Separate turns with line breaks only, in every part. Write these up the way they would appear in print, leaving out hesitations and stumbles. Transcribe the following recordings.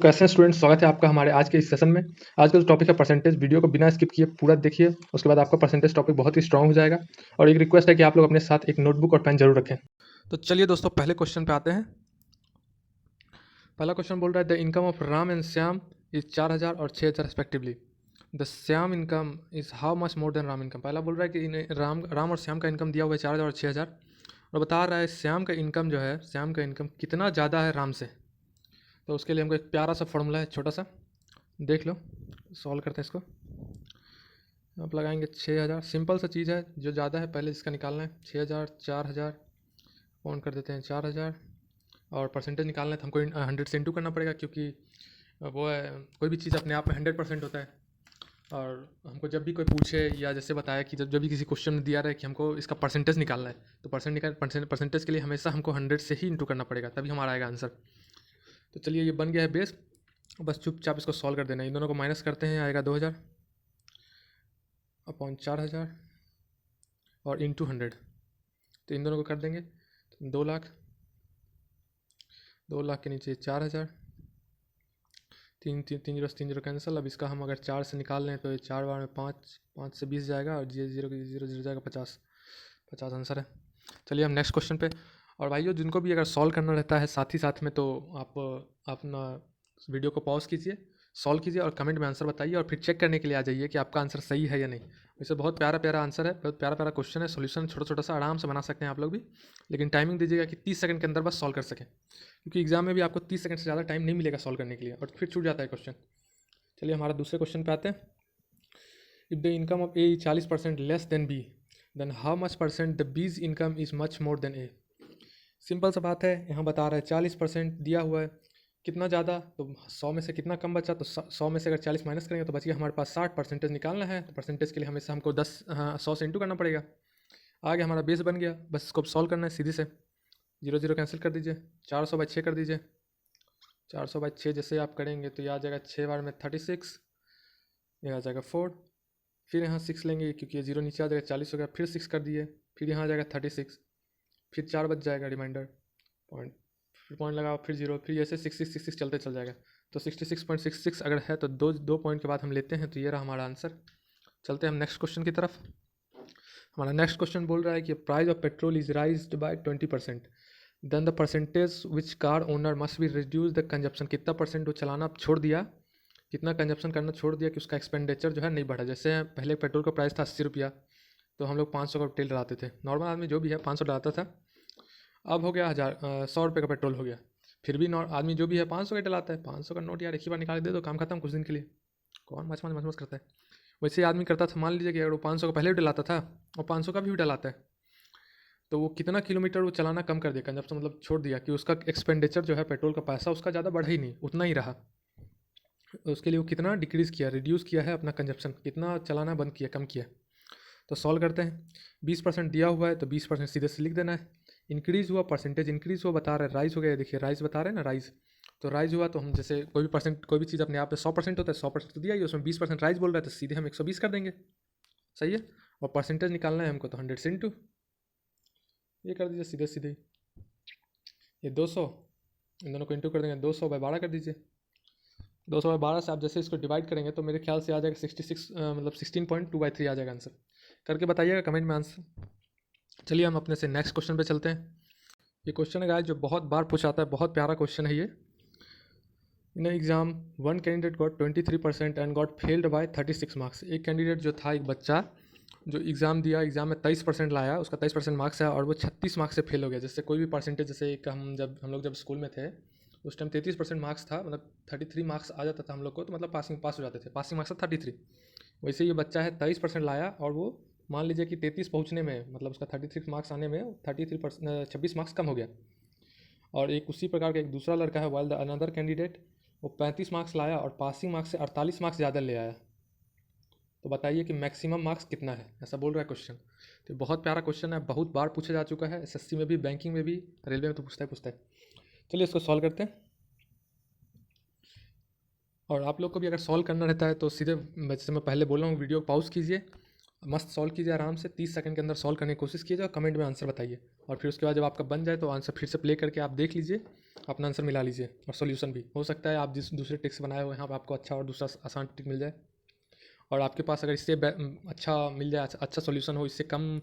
कैसे हैं स्टूडेंट्स, स्वागत है आपका हमारे आज के इस सेशन में। आज का जो टॉपिक है परसेंटेज, वीडियो को बिना स्किप किए पूरा देखिए, उसके बाद आपका परसेंटेज टॉपिक बहुत ही स्ट्रांग हो जाएगा। और एक रिक्वेस्ट है कि आप लोग अपने साथ एक नोटबुक और पेन जरूर रखें। तो चलिए दोस्तों, पहले क्वेश्चन पे आते हैं। पहला क्वेश्चन बोल रहा है the income of Ram and Shyam is 4000 और 6000 respectively. The Shyam income is how much more then Ram income. पहला बोल रहा है कि राम और श्याम का इनकम दिया हुआ है 4000 और 6000, और बता रहा है श्याम का इनकम जो है, श्याम का इनकम कितना ज़्यादा है राम से। तो उसके लिए हमको एक प्यारा सा फॉर्मूला है, छोटा सा, देख लो। सॉल्व करते हैं इसको। आप लगाएंगे 6000। सिंपल सा चीज़ है, जो ज़्यादा है पहले इसका निकालना है। 6000 4000 ऑन कर देते हैं 4000, और परसेंटेज निकालना है तो हमको 100 से इंटू करना पड़ेगा, क्योंकि वो है, कोई भी चीज़ अपने आप में 100% होता है। और हमको जब भी कोई पूछे या जैसे बताया कि जब भी किसी क्वेश्चन में दिया रहे कि हमको इसका परसेंटेज निकालना है, तो परसेंटेज के लिए हमेशा हमको 100 से ही इंटू करना पड़ेगा, तभी हमारा आएगा आंसर। तो चलिए, ये बन गया है बेस। बस चुपचाप इसको सॉल्व कर देना है। इन दोनों को माइनस करते हैं, आएगा 2000 अपॉन 4000 और इंटू 100। तो इन दोनों को कर देंगे 2 लाख। 2 लाख के नीचे 4000, 3 0 कैंसिल। अब इसका हम अगर 4 से निकाल लें तो 4 बार में 5, 5 से 20 जाएगा, और 0 जाएगा 50। 50 आंसर है। चलिए हम नेक्स्ट क्वेश्चन पे। और भाइयों, जिनको भी अगर सॉल्व करना रहता है साथ ही साथ में, तो आप अपना वीडियो को पॉज कीजिए, सॉल्व कीजिए और कमेंट में आंसर बताइए, और फिर चेक करने के लिए आ जाइए कि आपका आंसर सही है या नहीं। वैसे बहुत प्यारा प्यारा आंसर है, बहुत प्यारा प्यारा क्वेश्चन है। सोल्यूशन छोटा छोटा सा आराम से बना सकते हैं आप लोग भी, लेकिन टाइमिंग दीजिएगा कि 30 सेकंड के अंदर बस सॉल्व कर सकें, क्योंकि एग्जाम में भी आपको 30 सेकंड से ज़्यादा टाइम नहीं मिलेगा सॉल्व करने के लिए, और फिर छूट जाता है क्वेश्चन। चलिए हमारा दूसरे क्वेश्चन पे आते हैं। If the income of A 40% less than B, then how much percent the B's income is much more than A. Simple सा बात है, यहाँ बता रहा है 40% दिया हुआ है, कितना ज़्यादा, तो 100 में से कितना कम बचा, तो 100 में से अगर 40 माइनस करेंगे तो बचिए हमारे पास 60। परसेंटेज निकालना है तो परसेंटेज के लिए हमेशा हमको 100 से इंटू करना पड़ेगा। आगे हमारा बेस बन गया, बस इसको सॉल्व करना है सीधे से। 0 0 कैंसिल कर दीजिए, 400/6 कर दीजिए। 400/6 जैसे आप करेंगे तो यह आ जाएगा 6 बार में 36, यह आ जाएगा 4। फिर यहाँ 6 लेंगे, क्योंकि ये 0 नीचे आ जाएगा, 40 हो गया। फिर 6 कर दिए, फिर यहाँ आ जाएगा 36, फिर 4 बच जाएगा रिमाइंडर पॉइंट, फिर पॉइंट लगाओ, फिर 0, फिर ऐसे 66 चलते चल जाएगा। तो 66.66 अगर है तो दो पॉइंट के बाद हम लेते हैं, तो ये रहा हमारा आंसर। चलते हैं हम नेक्स्ट क्वेश्चन की तरफ। हमारा नेक्स्ट क्वेश्चन बोल रहा है कि price of petrol is raised by 20%, then the percentage which car owner must be reduce the consumption. कितना परसेंट वो चलाना छोड़ दिया, कितना कंजप्शन करना छोड़ दिया कि उसका एक्सपेंडिचर जो है नहीं बढ़ा। जैसे पहले पेट्रोल का प्राइस था 80 रुपया, तो हम लोग 500 का तेल डलाते थे, नॉर्मल आदमी जो भी है 500 डलाता था। अब हो गया 100 रुपये का पेट्रोल हो गया, फिर भी आदमी जो भी है 500 का डलाता है। 500 का नोट यार एक ही बार निकाल दे दो, काम खत्म कुछ दिन के लिए। कौन मच मच मच मच करता है। वैसे ही आदमी करता था, मान लीजिए कि अगर वो 500 का पहले भी डलाता था और 500 का भी डलाता है, तो वो कितना किलोमीटर वो चलाना कम कर दिया, कंजप्शन मतलब छोड़ दिया, कि उसका एक्सपेंडिचर जो है पेट्रोल का पैसा उसका ज़्यादा बढ़ा ही नहीं, उतना ही रहा। उसके लिए वो कितना डिक्रीज़ किया, रिड्यूस किया है अपना कंजप्शन, कितना चलाना बंद किया, कम किया। तो सॉल्व करते हैं। 20% दिया हुआ है तो 20% सीधे से लिख देना है। इंक्रीज़ हुआ, परसेंटेज इंक्रीज़ हुआ बता रहे हैं, राइज हो गया, देखिए राइज बता रहे हैं ना, राइज। तो राइज हुआ तो हम जैसे कोई भी चीज़ अपने आप में 100% होता है, 100% तो दिया ही, उसमें 20% राइज बोल रहा है, तो सीधे हम 120 कर देंगे। सही है। और परसेंटेज निकालना है हमको, तो 100 से इंटू ये कर दीजिए सीधे सीधे। ये 200, इन दोनों को इंटू कर देंगे, 200/12 कर दीजिए। 200/12 से आप जैसे इसको डिवाइड करेंगे तो मेरे ख्याल से आ जाएगा 66, मतलब 16.2/3 आ जाएगा आंसर। करके बताइएगा कमेंट में आंसर। चलिए हम अपने से नेक्स्ट क्वेश्चन पे चलते हैं। ये क्वेश्चन है गाइस जो बहुत बार पूछा आता है, बहुत प्यारा क्वेश्चन है ये। In exam one candidate got 23% and got failed by 36 marks. एक कैंडिडेट जो था, एक बच्चा जो एग्ज़ाम दिया, एग्ज़ाम में 23% लाया, उसका 23% मार्क्स है, और वो 36 मार्क्स से फेल हो गया। जैसे कोई भी परसेंटेज, जैसे एक हम लोग जब स्कूल में थे उस टाइम 33% मार्क्स था, मतलब 33 मार्क्स आ जाता था हम लोग को, तो मतलब पास हो जाते थे। पासिंग मार्क्स था 33। वैसे ये बच्चा है 23% लाया, और वो मान लीजिए कि 33 पहुंचने में, मतलब उसका 33 मार्क्स आने में 26 मार्क्स कम हो गया। और एक उसी प्रकार का एक दूसरा लड़का है, वाइल द अनदर कैंडिडेट, वो 35 मार्क्स लाया और पासिंग मार्क्स से 48 मार्क्स ज़्यादा ले आया। तो बताइए कि मैक्सिमम मार्क्स कितना है, ऐसा बोल रहा है क्वेश्चन। तो बहुत प्यारा क्वेश्चन है, बहुत बार पूछा जा चुका है, एसएससी में भी, बैंकिंग में भी, रेलवे में तो पूछता है। चलिए इसको सॉल्व करते हैं। और आप लोग को भी अगर सॉल्व करना रहता है तो सीधे, जैसे मैं पहले बोल रहा हूँ, वीडियो पॉज कीजिए, मस्त सॉल्व कीजिए आराम से, 30 सेकंड के अंदर सॉल्व करने की कोशिश कीजिए, और कमेंट में आंसर बताइए। और फिर उसके बाद जब आपका बन जाए तो आंसर फिर से प्ले करके आप देख लीजिए, अपना आंसर मिला लीजिए और सॉल्यूशन भी। हो सकता है आप जिस दूसरे ट्रिक से बनाए हो यहाँ पर आपको अच्छा और दूसरा आसान ट्रिक मिल जाए, और आपके पास अगर इससे अच्छा मिल जाए, अच्छा सॉल्यूशन हो, इससे कम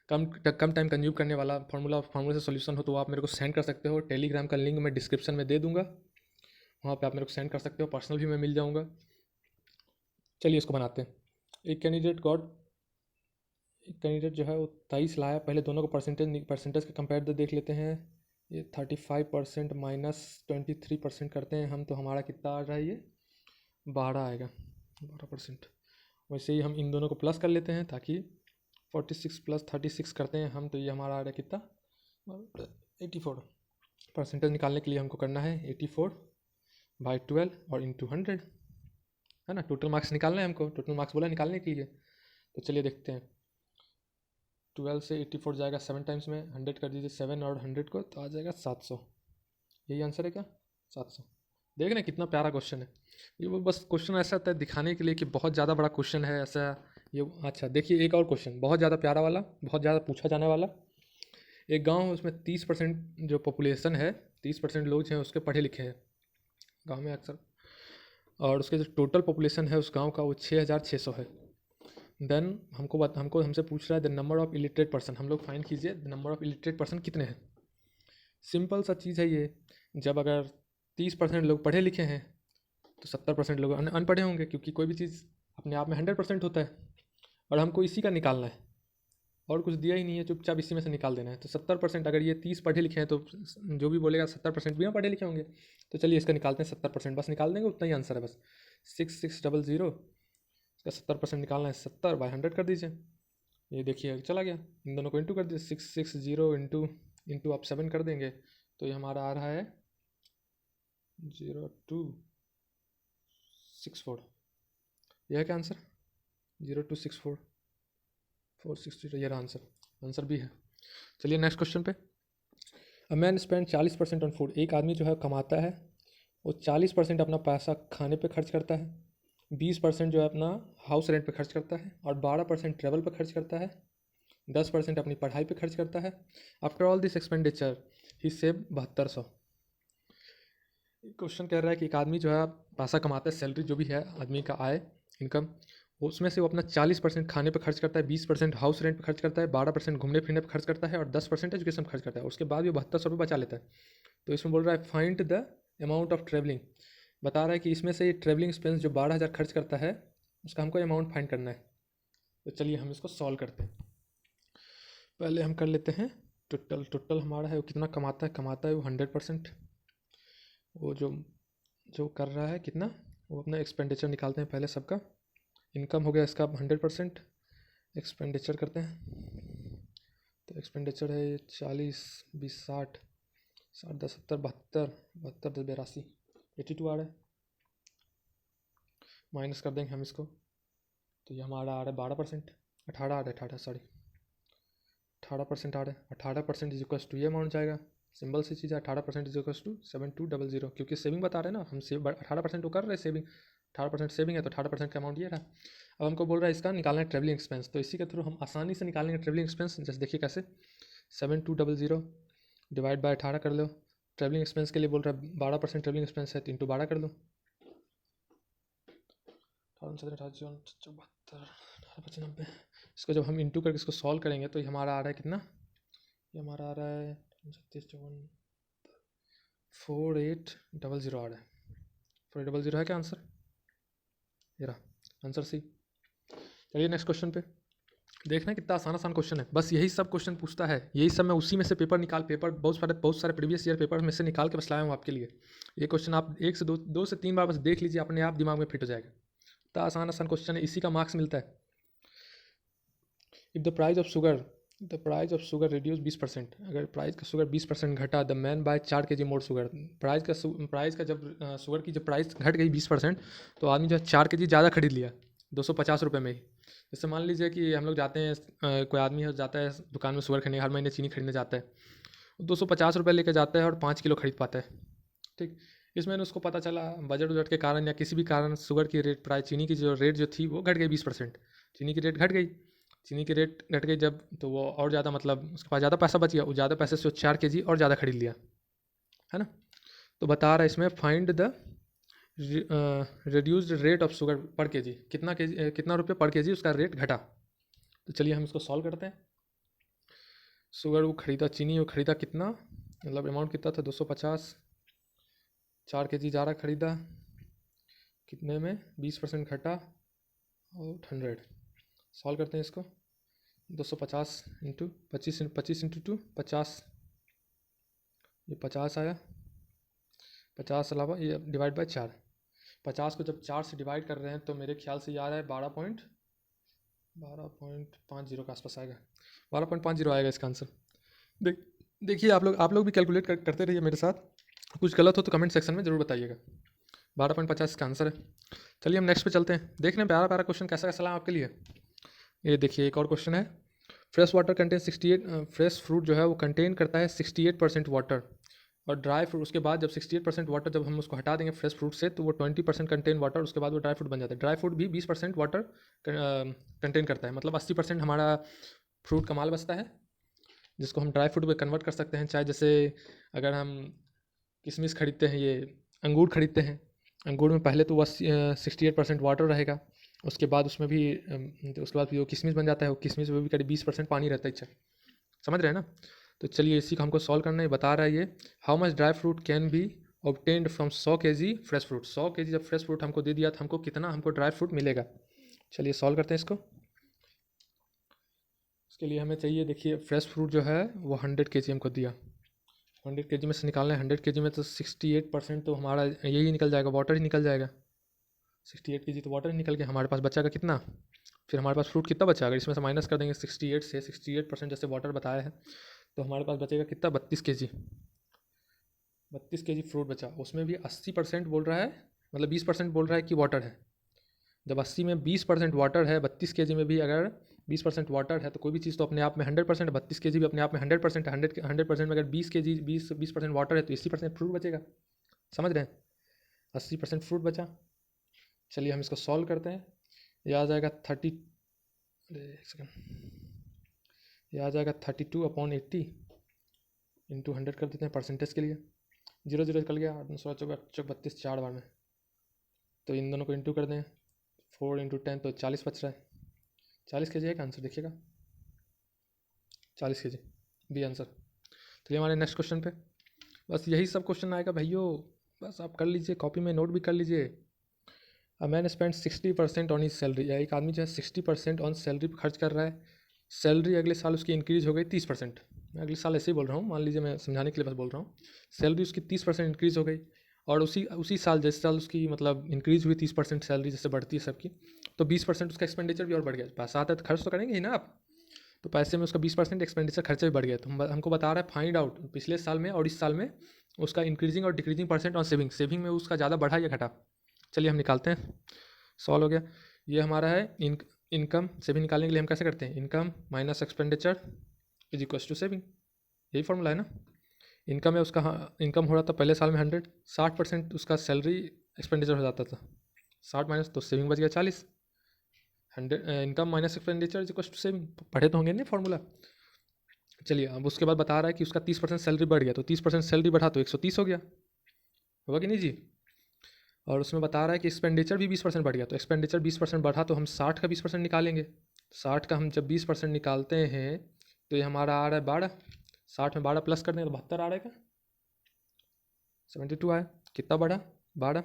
कम कम टाइम कंज्यूम करने वाला फार्मूला से सॉल्यूशन हो, तो आप मेरे को सेंड कर सकते हो। टेलीग्राम का लिंक मैं डिस्क्रिप्शन में दे दूंगा, वहाँ पे आप मेरे को सेंड कर सकते हो, पर्सनल भी मैं मिल जाऊँगा। चलिए इसको बनाते हैं। एक कैंडिडेट जो है वो 23 लाया। पहले दोनों को परसेंटेज का कंपेयर देख लेते हैं। ये 35% माइनस 23% करते हैं हम, तो हमारा कितना आ रहा है, ये 12 आएगा, 12%। वैसे ही हम इन दोनों को प्लस कर लेते हैं, ताकि 46 प्लस 36 करते हैं हम, तो ये हमारा आ रहा है कितना, 84। परसेंटेज निकालने के लिए हमको करना है 84/12 और इंटू 100, है ना। टोटल मार्क्स निकालना है हमको, टोटल मार्क्स बोला निकालने के लिए। तो चलिए देखते हैं। 12 से 84 जाएगा 7 टाइम्स में, 100 कर दीजिए 7 और 100 को, तो आ जाएगा 700। यही आंसर है क्या, 700। देख रहे हैं कितना प्यारा क्वेश्चन है ये। वो बस क्वेश्चन ऐसा होता है दिखाने के लिए कि बहुत ज़्यादा बड़ा क्वेश्चन है ऐसा ये। अच्छा देखिए एक और क्वेश्चन बहुत ज़्यादा प्यारा वाला, बहुत ज़्यादा पूछा जाने वाला। एक गांव है, उसमें 30% जो पॉपुलेशन है, 30% लोग हैं उसके पढ़े लिखे हैं गांव में अक्सर, और उसके जो टोटल पॉपुलेशन है उस गांव का वो 6600 है। देन हमसे पूछ रहा है the number of illiterate person. हम लोग फाइंड कीजिए the number of illiterate person कितने हैं। सिंपल सा चीज़ है ये। जब अगर 30% लोग पढ़े लिखे हैं तो 70% लोग अनपढ़े होंगे, क्योंकि कोई भी चीज़ अपने आप में 100% होता है, और हमको इसी का निकालना है, और कुछ दिया ही नहीं है, चुपचाप इसी में से निकाल देना है। तो 70%, अगर ये 30 पढ़े लिखे हैं तो जो भी बोलेगा 70% भी पढ़े लिखे होंगे। तो चलिए इसका निकालते हैं 70%, बस निकाल देंगे, उतना ही आंसर है बस। 6600, इसका 70% निकालना है, 70/100 कर दीजिए। ये देखिए चला गया, इन दोनों को इंटू कर दीजिए। 660 इंटू आप 7 कर देंगे, तो ये हमारा आ रहा है 0264। यह है क्या आंसर, 0264 460, ये रहा आंसर भी है। चलिए नेक्स्ट क्वेश्चन पे। A man spend 40% on food. एक आदमी जो है कमाता है, वो 40% अपना पैसा खाने पे खर्च करता है, 20% जो है अपना हाउस रेंट पे खर्च करता है, और 12% ट्रेवल पे खर्च करता है, 10% अपनी पढ़ाई पे खर्च करता है। After all this expenditure he save 7200। Question कह रहा है कि एक आदमी जो है पैसा कमाता है, सैलरी जो भी है आदमी का आय, इनकम, उसमें से वो अपना 40% खाने पे खर्च करता है, 20% हाउस रेंट पे खर्च करता है, 12% घूमने फिरने पे खर्च करता है, और 10% एजुकेशन पे खर्च करता है। उसके बाद भी 7200 रुपये बचा लेता है। तो इसमें बोल रहा है find the amount of travelling. बता रहा है कि इसमें से ये ट्रैवलिंग एक्सपेंस जो 12000 खर्च करता है, उसका हमको अमाउंट फाइंड करना है। तो चलिए हम इसको सॉल्व करते हैं। पहले हम कर लेते हैं टोटल हमारा है, वो कितना कमाता है वो 100%। वो जो कर रहा है कितना, वो अपना एक्सपेंडिचर निकालते हैं पहले सबका। इनकम हो गया इसका 100%, एक्सपेंडिचर करते हैं। तो एक्सपेंडिचर है 40 20 60 60 10 70 72 72 10 82 82 आ रहा है। माइनस कर देंगे हम इसको, तो ये हमारा आ रहा है 12%, 18 आ रहा है, 18% आ रहा है। 18% इज इक्वल्स टू ये अमाउंट जाएगा, सिंपल सी चीज़ है। 18% इज इक्वल्स टू 7200, क्योंकि सेविंग बता रहे हैं ना हम, 18% वो कर रहे हैं सेविंग, 18% सेविंग है, तो 18% का अमाउंट ये रहा। अब हमको बोल रहा है इसका निकालना है ट्रैवलिंग एक्सपेंस, तो इसी के थ्रू हम आसानी से निकालेंगे ट्रैवलिंग एक्सपेंस। जैसे देखिए कैसे, 7200 डिवाइड बाय 18 कर लो। ट्रैवलिंग एक्सपेंस के लिए बोल रहा है 12% ट्रैवलिंग एक्सपेंस है, तो इंटू 12 कर लो। 18 इसको जब हम इंटू करके इसको सॉल्व करेंगे तो ये हमारा आ रहा है कितना, ये हमारा आ रहा है 4800 आ रहा है। 4800 है क्या आंसर, ये रहा आंसर सी। चलिए नेक्स्ट क्वेश्चन पे। देखना कितना आसान क्वेश्चन है, बस यही सब क्वेश्चन पूछता है, यही सब मैं उसी में से पेपर बहुत सारे प्रीवियस ईयर पेपर में से निकाल के बस लाया हूँ आपके लिए। ये क्वेश्चन आप 1 से 2 से 3 बार बस देख लीजिए, अपने आप दिमाग में फिट हो जाएगा। इतना आसान क्वेश्चन है, इसी का मार्क्स मिलता है। If the price of sugar reduce 20%, अगर प्राइस का शुगर 20% घटा, the man buy 4 kg more sugar. Price का जब शुगर की जब प्राइस घट गई 20%, तो आदमी जो है 4 kg ज़्यादा खरीद लिया 250 रुपये में ही। जैसे मान लीजिए कि हम लोग जाते हैं, कोई आदमी है जाता है दुकान में शुगर खरीदने, हर महीने चीनी खरीदने जाता है, 250 रुपये लेकर जाता है और 5 किलो खरीद पाता है। ठीक, इसमें उसको पता चला बजट उजट के कारण या किसी भी कारण शुगर की रेट प्राइस, चीनी की जो रेट जो थी वो घट गई 20%। चीनी की रेट घट गई, चीनी की रेट घट गई जब, तो वो और ज़्यादा, मतलब उसके पास ज़्यादा पैसा बच गया, वो ज़्यादा पैसे से 4 kg और ज़्यादा खरीद लिया, है ना। तो बता रहा है इसमें find the reduced rate of sugar पर केजी, कितना रुपये पर केजी उसका रेट घटा। तो चलिए हम इसको सॉल्व करते हैं। शुगर वो ख़रीदा, चीनी वो ख़रीदा कितना, मतलब अमाउंट कितना था 250, 4 केजी जा रहा ख़रीदा, कितने में 20% घटा और 100। सॉल्व करते हैं इसको। 250 इंटू 25 इंटू 2 50, ये 50 आया, 50 अलावा ये डिवाइड बाय 4। 50 को जब 4 से डिवाइड कर रहे हैं तो मेरे ख्याल से ये आ रहा है 12.50 के आसपास आएगा, 12.50 आएगा इसका आंसर। देखिए आप लोग भी कैलकुलेट करते रहिए मेरे साथ, कुछ गलत हो तो कमेंट सेक्शन में ज़रूर बताइएगा। 12.50 का आंसर है। चलिए हम नेक्स्ट पे चलते हैं। देख रहे हैं प्यारा क्वेश्चन कैसा कैसा लाया आपके लिए। ये देखिए एक और क्वेश्चन है। Fresh water contain 68, fresh fruit जो है वो कंटेन करता है 68% वाटर, और ड्राई फ्रूट उसके बाद जब 68% वाटर जब हम उसको हटा देंगे फ्रेश फ्रूट से तो वो 20% कंटेन वाटर, उसके बाद वो ड्राई फ्रूट बन जाता है। ड्राई फ्रूट भी 20% वाटर कंटेन करता है, मतलब 80% हमारा फ्रूट का माल बचता है, जिसको हम ड्राई फ्रूट में कन्वर्ट कर सकते हैं। चाहे जैसे अगर हम किशमिश खरीदते हैं, ये अंगूर खरीदते हैं, अंगूर में पहले तो वो 68% वाटर रहेगा, उसके बाद उसमें भी उसके बाद भी वो किशमिश बन जाता है, वो किशमिश में भी करीब 20% पानी रहता है। अच्छा समझ रहे हैं ना। तो चलिए इसी को हमको सॉल्व करना है। बता रहा है ये how much dry fruit can be obtained from 100 kg fresh fruit. 100 kg जब फ्रेश फ्रूट हमको दे दिया तो हमको कितना हमको ड्राई फ्रूट मिलेगा। चलिए सॉल्व करते हैं इसको। इसके लिए हमें चाहिए, देखिए फ्रेश फ्रूट जो है वो 100 kg हमको दिया, 100 kg में से निकालना है। 100 kg में तो 68% तो हमारा यही निकल जाएगा, वाटर ही निकल जाएगा। 68 kg तो वाटर ही निकल गया, हमारे पास बचाएगा कितना, फिर हमारे पास फ्रूट कितना बचा। अगर इसमें से माइनस कर देंगे 68 से, 68% जैसे वाटर बताया है, तो हमारे पास बचेगा कितना 32 kg। 32 kg फ्रूट बचा, उसमें भी 80% बोल रहा है, मतलब 20% बोल रहा है कि वाटर है। जब 80 में 20% वाटर है, 32 kg में भी अगर 20% वाटर है, तो कोई भी चीज़ तो अपने आप में 100%, 32 kg भी अपने आप में 100% है। 100% में अगर 20 kg 20% वाटर है तो 80% फ्रूट बचेगा। समझ रहे हैं, 80% फ्रूट बचा। चलिए हम इसको सॉल्व करते हैं। ये आ जाएगा 30, एक सेकेंड, ये आ जाएगा 32/80 इंटू 100 कर देते हैं परसेंटेज के लिए। 0 0 निकल गया, 16 चौक 32 4 बार में, तो इन दोनों को इंटू कर दें, 4 इंटू 10 तो 40 बच रहा है। 40 kg है का आंसर, देखिएगा 40 kg बी आंसर। चलिए हमारे नेक्स्ट क्वेश्चन पे। बस यही सब क्वेश्चन आएगा भाइयों, बस आप कर लीजिए, कॉपी में नोट भी कर लीजिए। A man spend 60% on he salary, या एक आदमी जो है 60% ऑन सैलरी खर्च कर रहा है। सैलरी अगले साल उसकी इंक्रीज हो गई 30%। मैं अगले साल ऐसे ही बोल रहा हूँ, मान लीजिए, मैं समझाने के लिए बस बोल रहा हूँ। सैलरी उसकी 30% इंक्रीज़ हो गई, और उसी साल जैसे साल उसकी मतलब इंक्रीज़ हुई 30% सैलरी जैसे बढ़ती है सबकी, तो 20% उसका एक्सपेंडिचर भी और बढ़ गया। पैसा आता है तो खर्च तो करेंगे ही ना आप, तो पैसे में उसका 20% एक्सपेंडिचर खर्चे भी बढ़ गया। तो हमको बता रहा है फाइंड आउट पिछले साल में और इस साल में उसका इंक्रीजिंग और डिक्रीजिंग परसेंट ऑन सेविंग में उसका ज़्यादा बढ़ा या घटा। चलिए हम निकालते हैं। सॉल्व हो गया। ये हमारा है इनकम। सेविंग निकालने के लिए हम कैसे करते हैं, income minus expenditure is equal to saving, यही फॉर्मूला है ना। इनकम है उसका, हाँ इनकम हो रहा था पहले साल में 100, 60% उसका सैलरी एक्सपेंडिचर हो जाता था, 60 माइनस तो सेविंग बच गया 40। 100 income minus expenditure is equal to saving, पढ़े तो होंगे नहीं फॉर्मूला। चलिए अब उसके बाद बता रहा है कि उसका 30% सैलरी बढ़ गया, तो 30% सैलरी बढ़ा तो 130 हो गया, होगा कि नहीं जी। और उसमें बता रहा है कि एक्सपेंडिचर भी 20% बढ़ गया, तो एक्सपेंडिचर 20% बढ़ा तो हम 60 का 20% निकालेंगे। 60 का हम जब 20% निकालते हैं तो ये हमारा आ रहा है 12। 60 में 12 प्लस कर देंगे तो 72 आ रहा है क्या, 72 आया। कितना बढ़ा,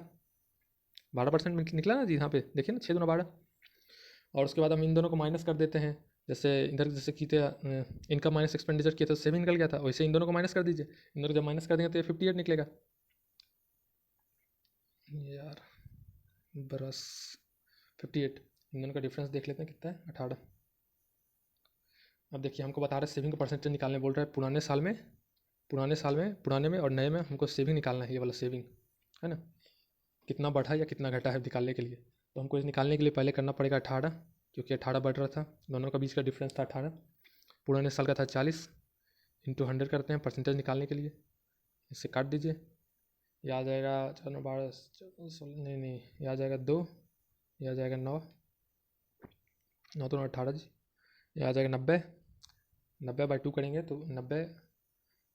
12% निकला ना जी, यहाँ पे देखिए ना 6 दूना 12। और उसके बाद हम इन दोनों को माइनस कर देते हैं, जैसे इधर जैसे किए थे इनकम माइनस एक्सपेंडिचर किए थे, सेविंग निकल गया था, वैसे इन दोनों को माइनस कर दीजिए। इन दोनों को जब माइनस कर देंगे तो ये 58 निकलेगा यार, बरस 58। इन दोनों का डिफरेंस देख लेते हैं कितना है, 18। अब देखिए हमको बता रहे सेविंग का परसेंटेज निकालने बोल रहा है, पुराने में और नए में हमको सेविंग निकालना है, ये वाला सेविंग है ना, कितना बढ़ा या कितना घटा है निकालने के लिए। तो हमको इस निकालने के लिए पहले करना पड़ेगा 18, क्योंकि 18 बढ़ रहा था, दोनों का बीच का डिफरेंस था 18। पुराने साल का था 40, इंटू 100 करते हैं परसेंटेज निकालने के लिए, इससे काट दीजिए। ये आ जाएगा 4 12 नहीं ये आ जाएगा 2, ये आ जाएगा 9 9 तो 18 जी, ये आ जाएगा 90। 90/2 करेंगे तो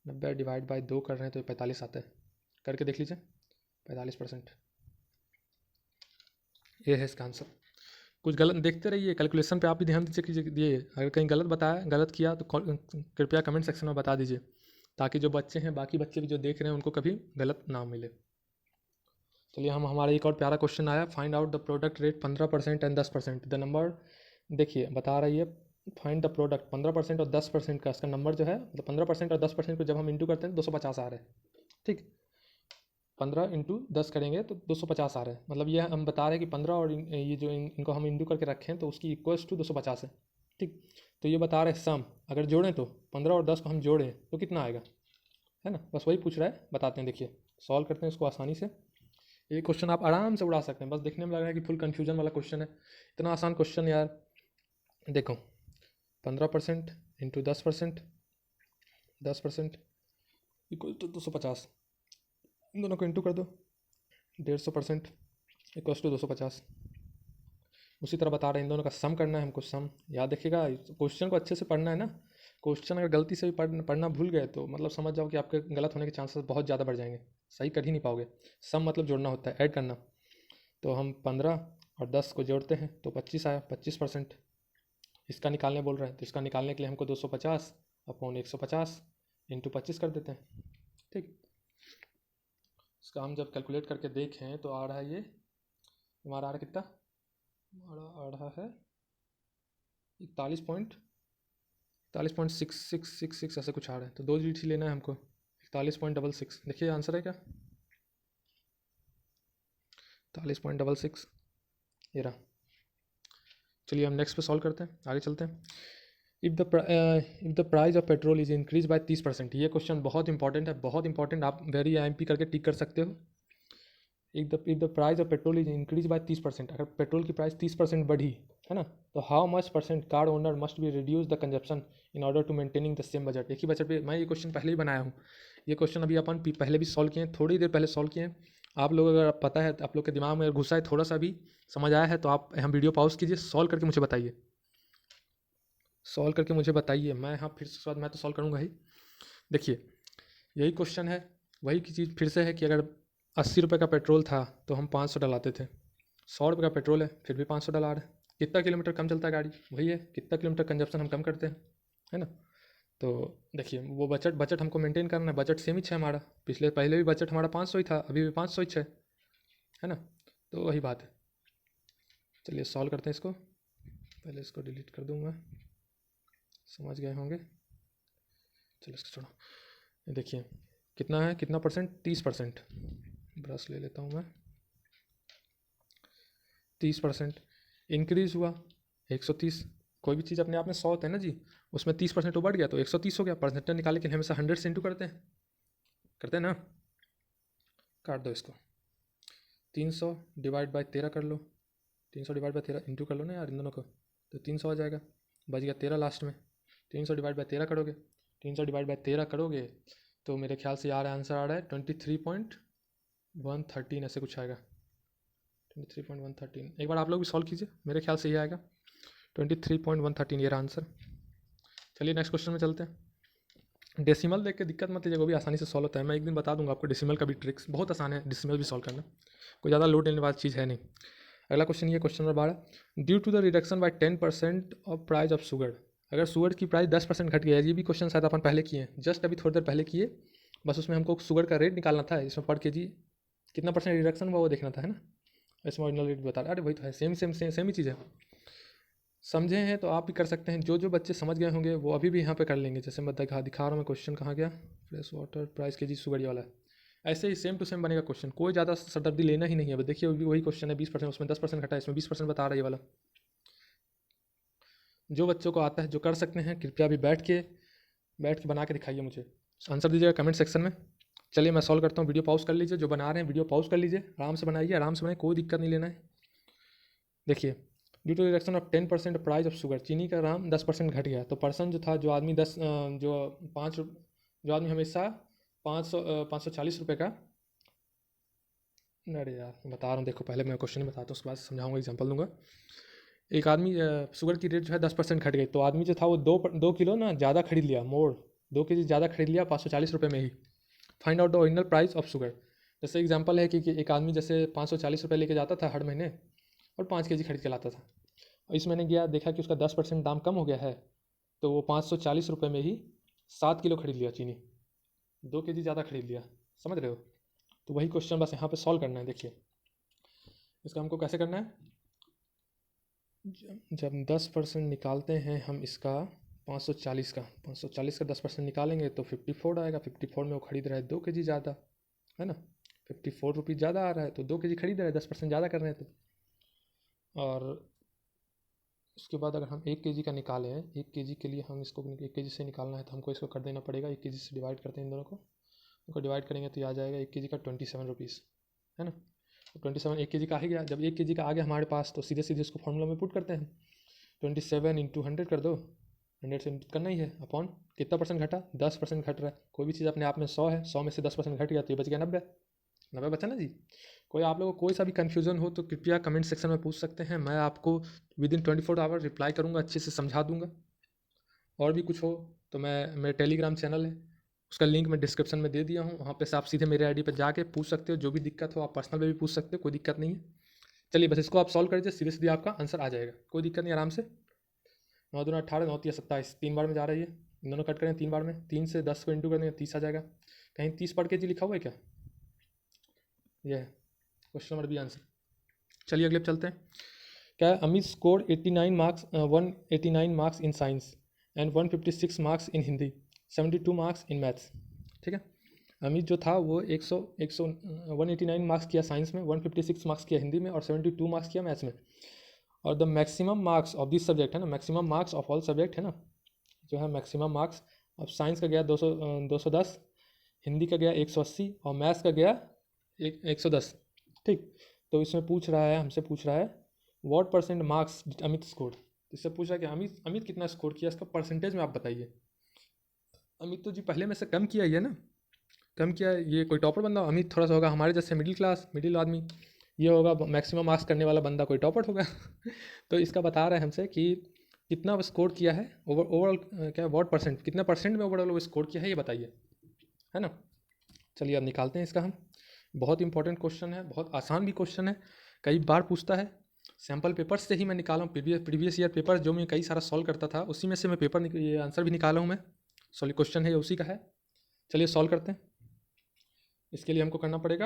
90 डिवाइड बाई 2 कर रहे हैं तो 45 आता है। करके देख लीजिए 45%। ये है इसका आंसर। कुछ गलत देखते रहिए, कैलकुलेशन पे आप भी ध्यान दीजिए। अगर कहीं गलत बताया, गलत किया तो कृपया कमेंट सेक्शन में बता दीजिए, ताकि जो बच्चे हैं, बाकी बच्चे भी जो देख रहे हैं, उनको कभी गलत ना मिले। चलिए हम हमारा एक और प्यारा क्वेश्चन आया, find out the product rate 15% and 10%। The number देखिए बता रही है, फाइंड द प्रोडक्ट 15% और 10% का, इसका नंबर जो है मतलब 15% और 10% को जब हम इंटू करते हैं तो 250 आ रहा है। ठीक, 15 इंटू 10 करेंगे तो 250 आ रहा है। मतलब ये हम बता रहे हैं कि 15 और ये जो इनको हम इंटू करके रखें तो उसकी इक्वल्स टू 250 है। ठीक, तो ये बता रहे हैं सम, अगर जोड़ें तो 15 और 10 को हम जोड़ें तो कितना आएगा, है ना। बस वही पूछ रहा है, बताते हैं। देखिए सॉल्व करते हैं इसको आसानी से। ये क्वेश्चन आप आराम से उड़ा सकते हैं, बस देखने में लग रहा है कि फुल कन्फ्यूजन वाला क्वेश्चन है। इतना आसान क्वेश्चन यार। देखो 15% इंटू 10%, 10% इक्वल टू 250, इन दोनों को इंटू कर दो, 150% इक्वल टू 250। उसी तरह बता रहे हैं इन दोनों का सम करना है हमको। सम याद रखिएगा, क्वेश्चन को अच्छे से पढ़ना है ना। क्वेश्चन अगर गलती से भी पढ़ना भूल गए तो मतलब समझ जाओ कि आपके गलत होने के चांसेस बहुत ज़्यादा बढ़ जाएंगे, सही कर ही नहीं पाओगे। सम मतलब जोड़ना होता है, ऐड करना। तो हम 15 और 10 को जोड़ते हैं तो 25 आया, 25%। इसका निकालने बोल रहे हैं तो इसका निकालने के लिए हमको 250 अपॉन 150 इंटू 25 कर देते हैं। ठीक, इसका हम जब कैलकुलेट करके देखें तो आ रहा है, ये हमारा आ रहा है कितना, हमारा आ रहा है 41.666 ऐसे कुछ आ रहा है। तो 2 डिजिट ही लेना है हमको, 41.66। देखिए आंसर है क्या, 41.66 ये रहा। चलिए हम नेक्स्ट पे सॉल्व करते हैं, आगे चलते हैं। If the price of petrol is increase by 30%। ये क्वेश्चन बहुत इंपॉर्टेंट है, बहुत इंपॉर्टेंट। आप वेरी IMP करके टिक कर सकते हो। If the price of petrol is increase by 30%, अगर पेट्रोल की प्राइस 30% बढ़ी, है ना, तो how much percent car owner must be reduce the consumption in order to maintaining the same budget. एक ही बजट पे मैं ये क्वेश्चन पहले ही बनाया हूँ। ये क्वेश्चन अभी अपन पहले भी सॉल्व किए हैं, थोड़ी देर पहले सॉल्व किए हैं। आप लोग अगर पता है, आप लोग के दिमाग में अगर घुसा है, थोड़ा सा भी समझ आया है, तो आप हम वीडियो पॉज कीजिए, सॉल्व करके मुझे बताइए, सॉल्व करके मुझे बताइए। मैं हाँ फिर उसके बाद मैं तो सॉल्व करूँगा ही। देखिए यही क्वेश्चन है, वही की चीज़ फिर से है कि अगर 80 रुपये का पेट्रोल था तो हम 500 डलाते थे। 100 रुपये का पेट्रोल है फिर भी 500 डला रहे हैं। कितना किलोमीटर कम चलता है गाड़ी, वही है, कितना किलोमीटर कंजप्शन हम कम करते हैं, है ना। तो देखिए वो बजट हमको मेंटेन करना है। बजट सेम ही है हमारा, पहले भी बजट हमारा 500 ही था, अभी भी 500 ही है ना। तो वही बात है। चलिए सॉल्व करते हैं इसको। पहले इसको डिलीट कर दूँ मैं, समझ गए होंगे। चलो इसको छोड़ो। ये देखिए कितना है, कितना परसेंट, 30%। ब्रश ले लेता हूँ मैं। 30% इंक्रीज़ हुआ, 130। कोई भी चीज़ अपने आप में 100 होता है ना जी, उसमें 30% तो बढ़ गया तो 130 हो गया। परसेंटेज निकालने के लिए हमेशा 100 से इंटू करते हैं ना। काट दो इसको, 300 डिवाइड बाई 13 कर लो, 300 डिवाइड बाई 13 इंटू कर लो ना यार इन दोनों को, तो 300 आ जाएगा, बच गया 13 लास्ट में। 300 डिवाइड बाई 13 करोगे, 300 डिवाइड बाई 13 करोगे तो मेरे ख्याल से आ रहा है, आंसर आ रहा है 23.113 ऐसे कुछ आएगा, 23.113। एक बार आप लोग भी सॉल्व कीजिए, मेरे ख्याल से ये आएगा 23.113, ये रहा आंसर। चलिए नेक्स्ट क्वेश्चन में चलते हैं। डेसिमल देख के दिक्कत मत लीजिए, वो भी आसानी से सॉल्व होता है। मैं एक दिन बता दूंगा आपको डेसिमल का भी ट्रिक्स, बहुत आसान है डेसिमल भी सॉल्व करना, कोई ज़्यादा लोड लेने वाली चीज़ है नहीं। अगला क्वेश्चन ये question number 12, due to the reduction by 10% of price of sugar. अगर शुगर की प्राइस 10% घट गया है, ये भी क्वेश्चन शायद अपन पहले किए हैं, जस्ट अभी थोड़ी देर पहले किए, बस उसमें हमको शुगर का रेट निकालना था, इसमें पर के जी कितना परसेंट रिडक्शन हुआ वो देखना था, है ना। इसमें ऑरिजिनल रेट बता रहा है, अरे वही तो है, सेम ही चीज़ है। समझे हैं तो आप भी कर सकते हैं, जो बच्चे समझ गए होंगे वो अभी भी यहाँ पे कर लेंगे। जैसे मैं दिखा रहा हूँ मैं, क्वेश्चन कहाँ गया, फ्रेश वाटर प्राइस के जी शुगर वाला है। ऐसे ही सेम टू सेम बनेगा क्वेश्चन, कोई ज़्यादा सरदर्दी लेना ही नहीं है। देखिए वही क्वेश्चन है, 20%, उसमें 10% घटा है, इसमें 20% बता रहा है ये वाला। जो बच्चों को आता है, जो कर सकते हैं, कृपया अभी बैठ के बना के दिखाइए मुझे, आंसर दीजिएगा कमेंट सेक्शन में। चलिए मैं सॉल्व करता हूँ, वीडियो पॉज कर लीजिए, जो बना रहे हैं वीडियो पॉज कर लीजिए, आराम से बनाइए, आराम से बनाइए, कोई दिक्कत नहीं लेना है। देखिए due to reduction of 10% price of sugar, चीनी का दाम 10% घट गया, तो पर्सन जो था, जो आदमी जो आदमी हमेशा 540 रुपये का, अरे यार बता रहा हूँ, देखो पहले मैं क्वेश्चन बताता हूँ, उसके बाद समझाऊंगा, एग्जांपल दूंगा। एक आदमी शुगर की रेट जो है 10% घट गई, तो आदमी जो था वो 2 किलो ना ज़्यादा खरीद लिया, 2 केजी ज़्यादा खरीद लिया 540 रुपये में ही। Find out the original price of sugar. जैसे एग्जांपल है कि एक आदमी जैसे 540 रुपये लेके जाता था हर महीने और 5 kg खरीद के लाता था, और इस महीने गया देखा कि उसका 10% दाम कम हो गया है, तो वो 540 रुपये में ही 7 किलो खरीद लिया चीनी, 2 kg ज़्यादा खरीद लिया। समझ रहे हो? तो वही क्वेश्चन बस यहाँ पे सॉल्व करना है। देखिए इसका हमको कैसे करना है, जब 10% निकालते हैं हम इसका 540 का 10% निकालेंगे तो 54 आएगा। 54 में वो खरीद रहा है 2 kg ज़्यादा, है ना, 54 रुपीज़ ज़्यादा आ रहा है तो 2 kg खरीद रहा है, 10% ज़्यादा कर रहे हैं तो। और उसके बाद अगर हम 1 kg का निकालें, 1 kg के लिए हम इसको 1 kg से निकालना है तो हमको इसको कर देना पड़ेगा, 1 kg से डिवाइड करते हैं इन दोनों को, इनको डिवाइड करेंगे तो ये आ जाएगा 1 kg का 27 रुपीज़, है ना। तो 27 1 kg का आ गया। जब 1 kg का आ गया हमारे पास तो सीधे सीधे उसको फॉर्मूला में पुट करते हैं, 27 × 100 कर दो, 100 से करना ही है, अपॉन कितना परसेंट घटा, 10% घट रहा है। कोई भी चीज़ अपने आप में 100 है, 100 में से 10% घट गया तो ये बच गया 90, 90 बचा ना जी। कोई आप लोगों को कोई सा भी कन्फ्यूज़न हो तो कृपया कमेंट सेक्शन में पूछ सकते हैं, मैं आपको विदिन 24 आवर रिप्लाई करूँगा, अच्छे से समझा दूँगा। और भी कुछ हो तो मेरे टेलीग्राम चैनल है, उसका लिंक मैं डिस्क्रिप्शन में दे दिया हूँ, वहाँ पे से आप सीधे मेरे आईडी पर जाके पूछ सकते हो, जो भी दिक्कत हो आप पर्सनल में भी पूछ सकते हो, कोई दिक्कत नहीं है। चलिए बस इसको आप सॉल्व कर दीजिए, सीधे सीधे आपका आंसर आ जाएगा, कोई दिक्कत नहीं, आराम से। 9 दूना 18, 9 तिया 27, 3 बार में जा रही है, इन दोनों कट करें 3 बार में, 3 से 10 को इंटू कर देंगे 30 आ जाएगा। कहीं 30 पर kg लिखा हुआ है क्या? यह है क्वेश्चन नंबर बी आंसर। चलिए अगले पे चलते हैं। क्या है, Amit score 189 marks in science and 156 marks in Hindi, 72 marks in maths. ठीक है, अमित जो था वो 189 मार्क्स किया साइंस में, 156 मार्क्स किया हिंदी में और 72 मार्क्स किया मैथ्स में। और the maximum marks of this subject है ना, maximum marks of all subject है ना, जो है मैक्सिमम मार्क्स। अब साइंस का गया 210, हिंदी का गया 180 और मैथ्स का गया 110। ठीक, तो इसमें पूछ रहा है, हमसे पूछ रहा है what percent marks did Amit score. इससे पूछ रहा है कि अमित कितना स्कोर किया, इसका परसेंटेज में आप बताइए। अमित तो जी पहले में से कम किया ही है ना, कम किया है, ये कोई टॉपर बंदा, अमित थोड़ा सा होगा हमारे जैसे मिडिल क्लास, मिडिल आदमी, ये होगा मैक्सिमम मार्क्स करने वाला बंदा, कोई टॉपर होगा। तो इसका बता रहा है हमसे कि कितना स्कोर किया है, ओवरऑल क्या व्हाट परसेंट, कितना परसेंट में ओवरऑल वो स्कोर किया है ये बताइए, है ना। चलिए अब निकालते हैं इसका हम। बहुत इंपॉर्टेंट क्वेश्चन है, बहुत आसान भी क्वेश्चन है, कई बार पूछता है। सैम्पल पेपर से ही मैं निकाला हूँ, प्रीवियस ईयर पेपर जो मैं कई सारा सॉल्व करता था उसी में से मैं पेपर ये आंसर भी निकाला हूँ मैं, सॉल्व क्वेश्चन है ये उसी का है। चलिए सॉल्व करते हैं। इसके लिए हमको करना पड़ेगा,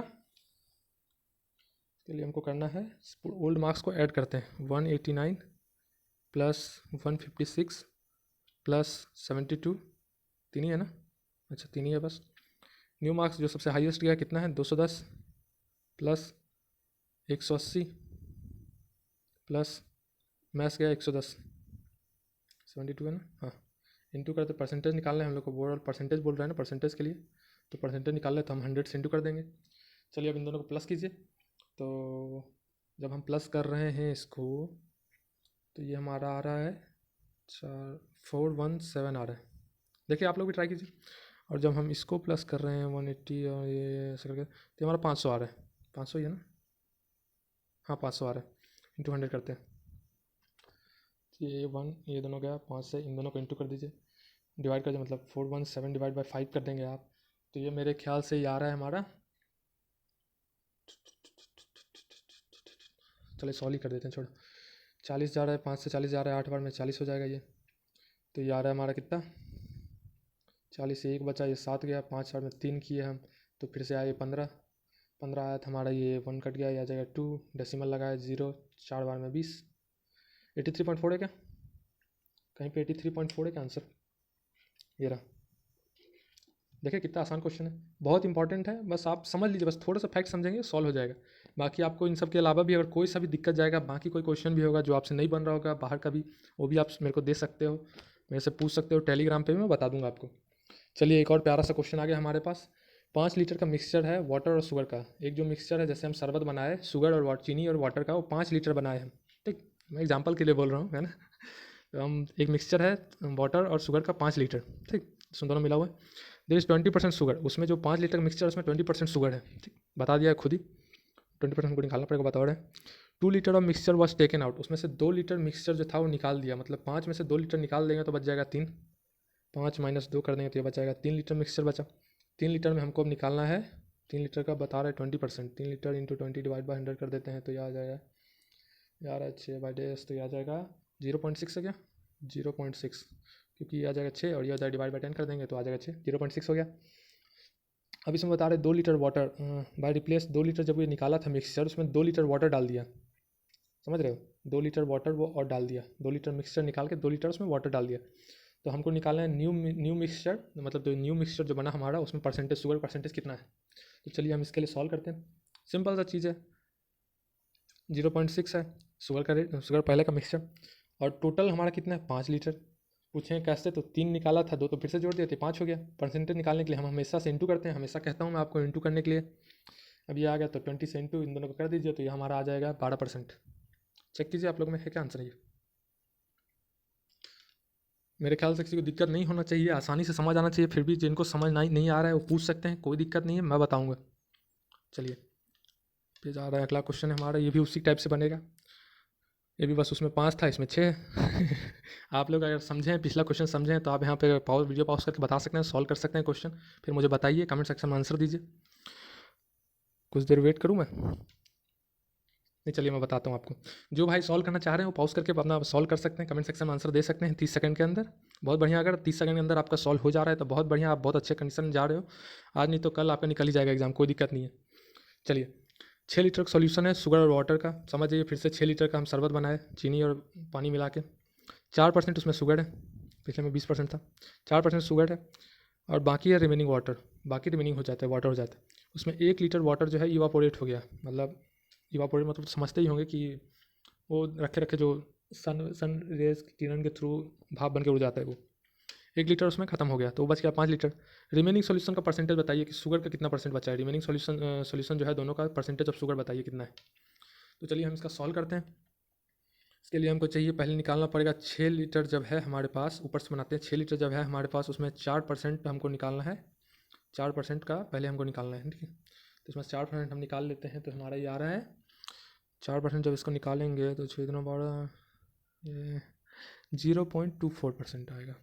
इसके लिए हमको करना है ओल्ड मार्क्स को ऐड करते हैं, 189 प्लस 156 प्लस 72, 3 ही है ना, अच्छा 3 ही है बस। न्यू मार्क्स जो सबसे हाईएस्ट गया कितना है, 210 प्लस 180 प्लस मैथ्स गया 110, 72 है ना, हाँ, इंटू करते परसेंटेज निकालना है हम लोग को, ओवरऑल परसेंटेज बोल रहा है ना परसेंटेज के लिए, तो परसेंटेज निकाल लें तो हम 100 से इंटू कर देंगे। चलिए अब इन दोनों को प्लस कीजिए, तो जब हम प्लस कर रहे हैं इसको तो ये हमारा आ रहा है 417 आ रहा है, देखिए आप लोग भी ट्राई कीजिए। और जब हम इसको प्लस कर रहे हैं 180 और ये ऐसे करके तो हमारा 500 आ रहा है, 500 ही है ना, हाँ 500 आ रहा है, इंटू 100 करते हैं, ये 1 ये दोनों गया 5 से, इन दोनों को इंटू कर दीजिए, डिवाइड कर दीजिए, मतलब 417 डिवाइड बाई 5 कर देंगे आप, तो ये मेरे ख्याल से ये आ रहा है हमारा, चलिए 100 ही कर देते हैं, छोड़ो, 40 जा रहा है, 5 से 40 जा रहा है, 8 बार में 40 हो जाएगा ये, तो ये आ रहा है हमारा कितना, 40 से 1 बचा, ये 7 गया, 5 बार में 3 किए हम, तो फिर से आया 15 आया था हमारा, ये 1 कट गया, ये आ जाएगा 2, डेसिमल लगाया 0, 4 बार में 20, 83.4 है क्या, कहीं पे 83.4 है क्या आंसर, ये रहा। देखिए कितना आसान क्वेश्चन है, बहुत इंपॉर्टेंट है, बस आप समझ लीजिए, बस थोड़ा सा फैक्ट समझेंगे सॉल्व हो जाएगा। बाकी आपको इन सब के अलावा भी अगर कोई सा भी दिक्कत जाएगा, बाकी कोई क्वेश्चन भी होगा जो आपसे नहीं बन रहा होगा बाहर का भी, वो भी आप मेरे को दे सकते हो, मेरे से पूछ सकते हो, टेलीग्राम पे भी मैं बता दूंगा आपको। चलिए एक और प्यारा सा क्वेश्चन आ गया हमारे पास, 5 लीटर का मिक्सचर है वाटर और शुगर का, एक जो मिक्सचर है जैसे हम शरबत बनाए शुगर और चीनी और वाटर का, वो 5 लीटर बनाए हम, ठीक, मैं एग्जाम्पल के लिए बोल रहा हूँ, है ना। तो हम एक मिक्सचर है वाटर और शुगर का 5 लीटर, ठीक, इसमें दोनों मिला हुआ है, देर इज़ 20% शुगर, उसमें जो 5 लीटर का मिक्सचर उसमें 20% शुगर है, ठीक, बता दिया है खुद ही, 20% को निकालना पड़ेगा, बता रहे हैं। 2 litre of mixture was taken out, उसमें से 2 लीटर मिक्सचर जो था वो निकाल दिया, मतलब 5 में से 2 लीटर निकाल देंगे तो बच जाएगा 3, 5 - 2 कर देंगे तो ये बच जाएगा 3 लीटर मिक्सचर बचा। 3 लीटर में हमको अब निकालना है 3 लीटर का बता रहा है 20%, 3 लीटर इंटू 20 डिवाइड बाई 100 कर देते हैं तो यह आ जाएगा यार 6/10, तो यह आ जाएगा 0.6 है क्या, 0.6, क्योंकि यह आ जाएगा 6 और यह आ जाएगा डिवाइड बाई 10 कर देंगे तो आ जाएगा 6, 0.6 हो गया। अब इसमें बता रहे 2 litre water bye replace 2 litre जब ये निकाला था मिक्सचर उसमें 2 लीटर वाटर डाल दिया, समझ रहे हो, 2 लीटर वाटर वो और डाल दिया, 2 लीटर मिक्सचर निकाल के 2 लीटर उसमें वाटर डाल दिया। तो हमको निकालना है न्यू मिक्सचर, मतलब जो न्यू मिक्सचर जो बना हमारा उसमें परसेंटेज शुगर परसेंटेज कितना है। तो चलिए हम इसके लिए सॉल्व करते हैं। सिंपल सा चीज़ है, 0.6 है शुगर का रेट, शुगर पहले का मिक्सचर, और टोटल हमारा कितना है 5 लीटर। पूछें कैसे, तो 3 निकाला था, 2 तो फिर से जोड़ दिए थे, 5 हो गया। परसेंटेज निकालने के लिए हम हमेशा से इंटू करते हैं, हमेशा कहता हूँ मैं आपको इंटू करने के लिए। अब ये आ गया तो 20 से इंटू इन दोनों को कर दीजिए तो ये हमारा आ जाएगा 12%। चेक कीजिए आप लोग में है क्या आंसर। ये मेरे ख्याल से किसी को दिक्कत नहीं होना चाहिए, आसानी से समझ आना चाहिए, फिर भी जिनको समझ नहीं आ रहा है वो पूछ सकते हैं, कोई दिक्कत नहीं है, मैं बताऊँगा। चलिए पेज आ रहा है, अगला क्वेश्चन है हमारा, ये भी उसी टाइप से बनेगा, ये भी बस उसमें 5 था इसमें 6 आप लोग अगर समझें, पिछला क्वेश्चन समझें तो आप यहाँ पे वीडियो पॉज करके बता सकते हैं, सॉल्व कर सकते हैं क्वेश्चन, फिर मुझे बताइए कमेंट सेक्शन में आंसर दीजिए। कुछ देर वेट करूँ मैं, नहीं चलिए मैं बताता हूँ आपको। जो भाई सॉल्व करना चाह रहे हैं वो पॉज करके अपना सॉल्व कर सकते हैं, कमेंट सेक्शन में आंसर दे सकते हैं 30 सेकंड के अंदर। बहुत बढ़िया, अगर 30 सेकंड के अंदर आपका सॉल्व हो जा रहा है तो बहुत बढ़िया, आप बहुत अच्छे कंडीशन में जा रहे हो आज, नहीं तो कल आपका निकल ही जाएगा एग्जाम, कोई दिक्कत नहीं है। चलिए 6 लीटर का सॉल्यूशन है शुगर और वाटर का, समझ जाइए फिर से 6 लीटर का हम शरबत बनाए चीनी और पानी मिला के, 4% उसमें शुगर है, पिछले में 20% था, 4% शुगर है और बाकी है रिमेनिंग वाटर, बाकी रिमेनिंग हो जाता है वाटर हो जाता है। उसमें 1 लीटर वाटर जो है इवापोरेट हो गया, मतलब इवापोरेट मतलब समझते ही होंगे कि वो रखे रखे जो सन रेज किरण के थ्रू भाप बन के उड़ जाता है, वो 1 लीटर उसमें खत्म हो गया तो बच गया 5 लीटर। रिमेनिंग सॉल्यूशन का परसेंटेज बताइए कि शुगर का कितना परसेंट बचा है, रिमेनिंग सॉल्यूशन जो है दोनों का परसेंटेज ऑफ शुगर बताइए कितना है। तो चलिए हम इसका सॉल्व करते हैं। इसके लिए हमको चाहिए, पहले निकालना पड़ेगा 6 लीटर जब है हमारे पास, ऊपर से बनाते हैं, 6 लीटर जब है हमारे पास उसमें 4% हमको निकालना है, 4% का पहले हमको निकालना है, ठीक है। तो इसमें 4% हम निकाल लेते हैं तो हमारा ये आ रहा है 4%, जब इसको निकालेंगे तो 6 गुना 12 ये 0.24% आएगा,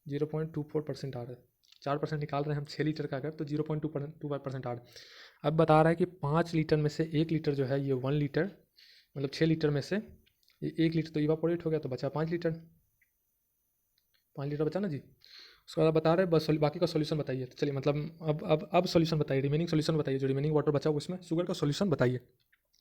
0.24% आ रहा है। 4% निकाल रहे हैं हम 6 लीटर का अगर, तो 0.2% आ रहा है। अब बता रहा है कि 5 लीटर में से 1 लीटर जो है ये 1 लीटर, मतलब 6 लीटर में से ये 1 लीटर तो इवापोरेट हो गया तो बचा 5 लीटर, 5 लीटर बचा ना जी। उसके बाद बता रहे हैं बस बाकी का सॉल्यूशन बताइए। तो चलिए मतलब अब सॉल्यूशन बताइए, रिमेनिंग सॉल्यूशन बताइए, जो रिमेनिंग वाटर बचा उसमें शुगर का सॉल्यूशन बताइए।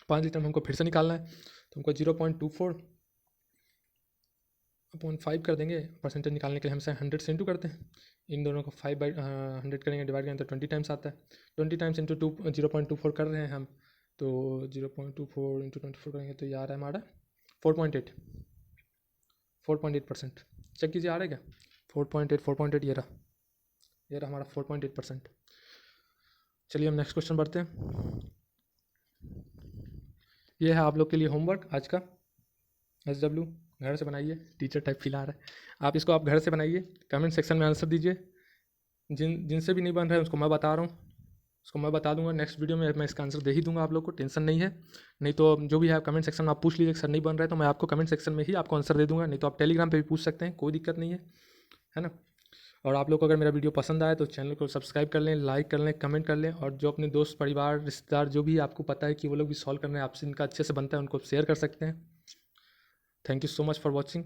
5 लीटर में हमको फिर से निकालना है तो हमको 0.24/5 कर देंगे, परसेंटेज निकालने के लिए हमसे 100 से इंटू करते हैं, इन दोनों को 5/100 करेंगे, डिवाइड करेंगे तो 20 टाइम्स आता है, 20 टाइम्स इंटू 0.24 कर रहे हैं हम, तो 0.24 इंटू 24 करेंगे तो ये आ रहा है हमारा 4.8%। चेक कीजिए आ रहा है क्या, 4.8 ये रहा हमारा 4.8%। चलिए हम नेक्स्ट क्वेश्चन बढ़ते हैं। ये है आप लोग के लिए होमवर्क आज का, SW घर से बनाइए, टीचर टाइप फील आ रहा है, आप घर से बनाइए, कमेंट सेक्शन में आंसर दीजिए। जिनसे भी नहीं बन रहा है उसको मैं बता रहा हूँ, उसको मैं बता दूंगा नेक्स्ट वीडियो में, मैं इसका आंसर दे ही दूंगा आप लोग को, टेंशन नहीं है। नहीं तो जो भी है कमेंट सेक्शन में आप पूछ लीजिए, सर नहीं बन रहा है तो मैं आपको कमेंट सेक्शन में ही आपको आंसर दे दूंगा, नहीं तो आप टेलीग्राम पे भी पूछ सकते हैं, कोई दिक्कत नहीं है ना। और आप लोग को अगर मेरा वीडियो पसंद आए तो चैनल को सब्सक्राइब कर लें, लाइक कर लें, कमेंट कर लें, और जो अपने दोस्त परिवार रिश्तेदार जो भी आपको पता है कि वो लोग भी सॉल्व करना है आपसे, इनका अच्छे से बनता है, उनको शेयर कर सकते हैं। Thank you so much for watching.